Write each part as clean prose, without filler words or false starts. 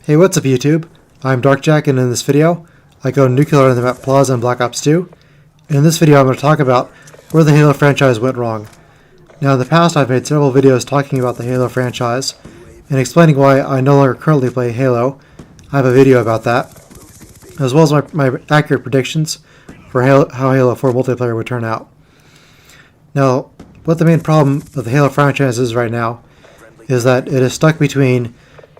Hey, what's up YouTube? I'm Darkjack, and in this video, I go nuclear on the map Plaza in Black Ops 2. And in this video, I'm going to talk about where the Halo franchise went wrong. Now, in the past, I've made several videos talking about the Halo franchise and explaining why I no longer currently play Halo. I have a video about that, as well as my accurate predictions for how Halo 4 multiplayer would turn out. Now, what the main problem of the Halo franchise is right now is that it is stuck between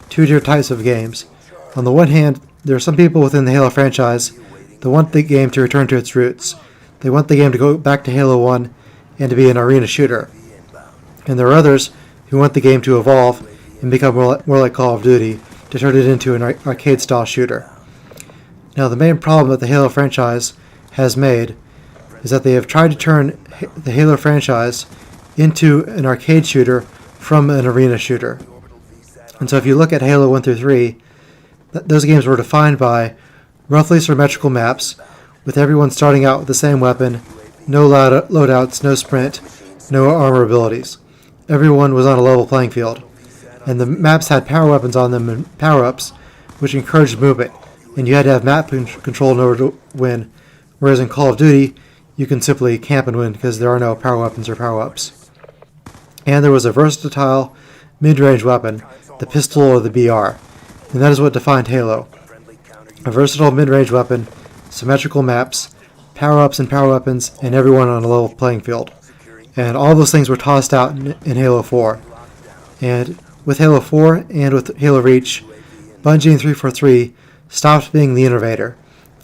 two different types of games. On the one hand, there are some people within the Halo franchise that want the game to return to its roots. They want the game to go back to Halo 1 and to be an arena shooter. And there are others who want the game to evolve and become more like Call of Duty, to turn it into an arcade-style shooter. Now, the main problem that the Halo franchise has made is that they have tried to turn the Halo franchise into an arcade shooter from an arena shooter. And so if you look at Halo 1 through 3, those games were defined by roughly symmetrical maps, with everyone starting out with the same weapon, no loadouts, no sprint, no armor abilities. Everyone was on a level playing field. And the maps had power weapons on them and power-ups, which encouraged movement, and you had to have map control in order to win, whereas in Call of Duty, you can simply camp and win because there are no power weapons or power-ups. And there was a versatile mid-range weapon, the pistol or the BR, and that is what defined Halo. A versatile mid-range weapon, symmetrical maps, power-ups and power weapons, and everyone on a level playing field. And all those things were tossed out in Halo 4. And with Halo 4 and with Halo Reach, Bungie and 343 stopped being the innovator.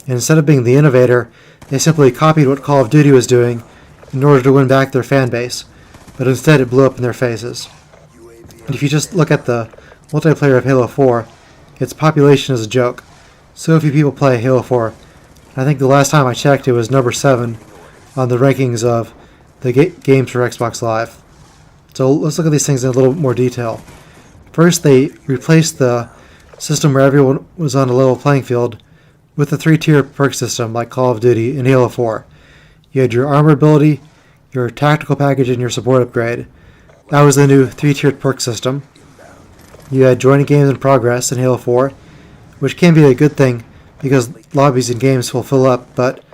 And instead of being the innovator, they simply copied what Call of Duty was doing in order to win back their fan base, but instead it blew up in their faces. And if you just look at the multiplayer of Halo 4, its population is a joke. So few people play Halo 4. I think the last time I checked, it was number 7 on the rankings of the games for Xbox Live. So let's look at these things in a little more detail. First, they replaced the system where everyone was on a level playing field with a 3-tier perk system like Call of Duty in Halo 4. You had your armor ability, your tactical package, and your support upgrade. That was the new 3-tiered perk system. You had joining games in progress in Halo 4, which can be a good thing because lobbies and games will fill up, but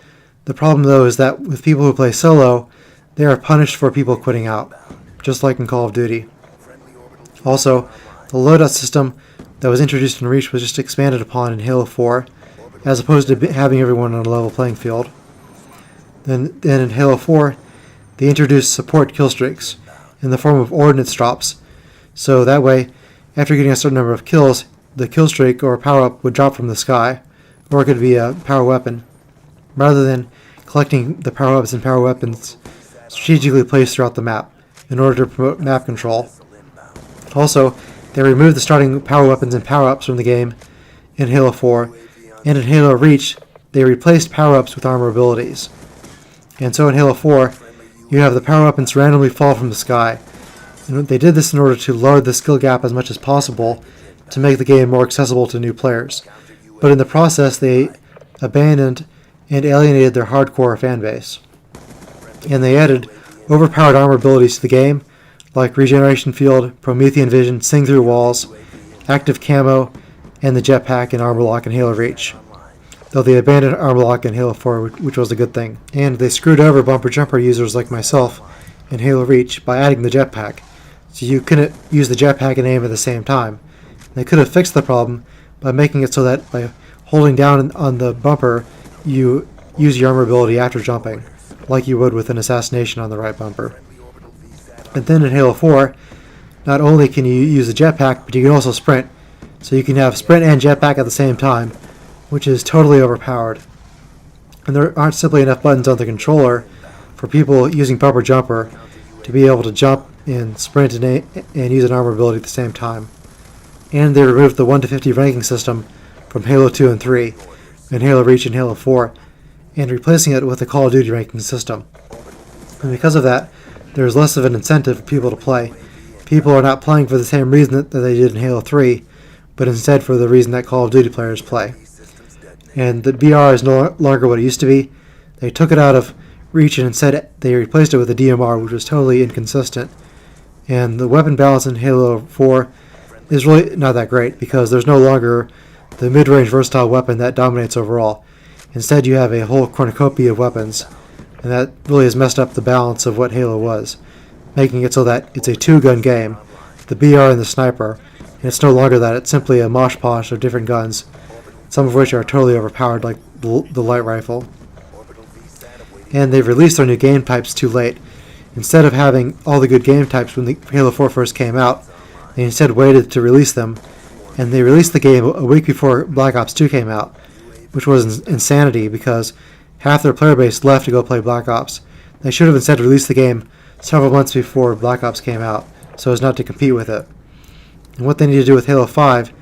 the problem though is that with people who play solo, they are punished for people quitting out, just like in Call of Duty. Also, the loadout system that was introduced in Reach was just expanded upon in Halo 4, as opposed to having everyone on a level playing field. Then in Halo 4, they introduced support kill streaks in the form of ordnance drops, so that way, after getting a certain number of kills, the kill streak or power-up would drop from the sky, or it could be a power weapon, rather than collecting the power-ups and power weapons strategically placed throughout the map in order to promote map control. Also, they removed the starting power weapons and power-ups from the game in Halo 4, and in Halo Reach, they replaced power-ups with armor abilities. And so in Halo 4, you have the power weapons randomly fall from the sky. And they did this in order to lower the skill gap as much as possible to make the game more accessible to new players. But in the process, they abandoned and alienated their hardcore fan base. And they added overpowered armor abilities to the game, like Regeneration Field, Promethean Vision, Sing Through Walls, Active Camo, and the Jetpack and Armor Lock in Halo Reach. Though they abandoned Armor Lock in Halo 4, which was a good thing. And they screwed over bumper jumper users like myself in Halo Reach by adding the Jetpack, so you couldn't use the Jetpack and aim at the same time. They could have fixed the problem by making it so that by holding down on the bumper, you use your armor ability after jumping, like you would with an assassination on the right bumper. And then in Halo 4, not only can you use the jetpack, but you can also sprint. So you can have sprint and jetpack at the same time, which is totally overpowered. And there aren't simply enough buttons on the controller for people using bumper jumper to be able to jump and sprint and use an armor ability at the same time. And they removed the 1 to 50 ranking system from Halo 2 and 3, in Halo Reach and Halo 4, and replacing it with the Call of Duty ranking system. And because of that, there's less of an incentive for people to play. People are not playing for the same reason that they did in Halo 3, but instead for the reason that Call of Duty players play. And the BR is no longer what it used to be. They took it out of Reach and instead they replaced it with a DMR, which was totally inconsistent. And the weapon balance in Halo 4 is really not that great because there's no longer the mid-range versatile weapon that dominates overall. Instead, you have a whole cornucopia of weapons, and that really has messed up the balance of what Halo was, making it so that it's a two-gun game, the BR and the sniper, and it's no longer that. It's simply a mosh posh of different guns, some of which are totally overpowered, like the light rifle. And they've released their new game types too late. Instead of having all the good game types when the Halo 4 first came out, they instead waited to release them, and they released the game a week before Black Ops 2 came out, which was insanity because half their player base left to go play Black Ops. They should have instead released the game several months before Black Ops came out, so as not to compete with it. And what they need to do with Halo 5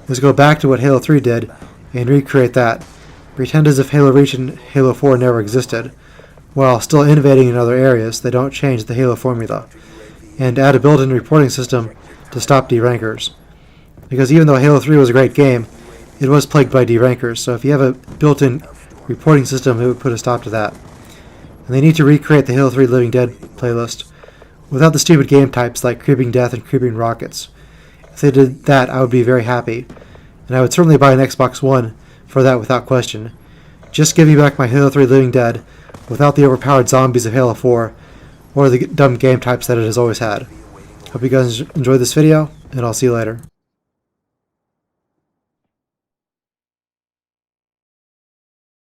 is go back to what Halo 3 did and recreate that. Pretend as if Halo Reach and Halo 4 never existed, while still innovating in other areas. They don't change the Halo formula. And add a built-in reporting system to stop derankers. Because even though Halo 3 was a great game, it was plagued by derankers, so if you have a built-in reporting system, it would put a stop to that. And they need to recreate the Halo 3 Living Dead playlist without the stupid game types like Creeping Death and Creeping Rockets. If they did that, I would be very happy. And I would certainly buy an Xbox One for that without question. Just give me back my Halo 3 Living Dead without the overpowered zombies of Halo 4 or the dumb game types that it has always had. Hope you guys enjoyed this video, and I'll see you later.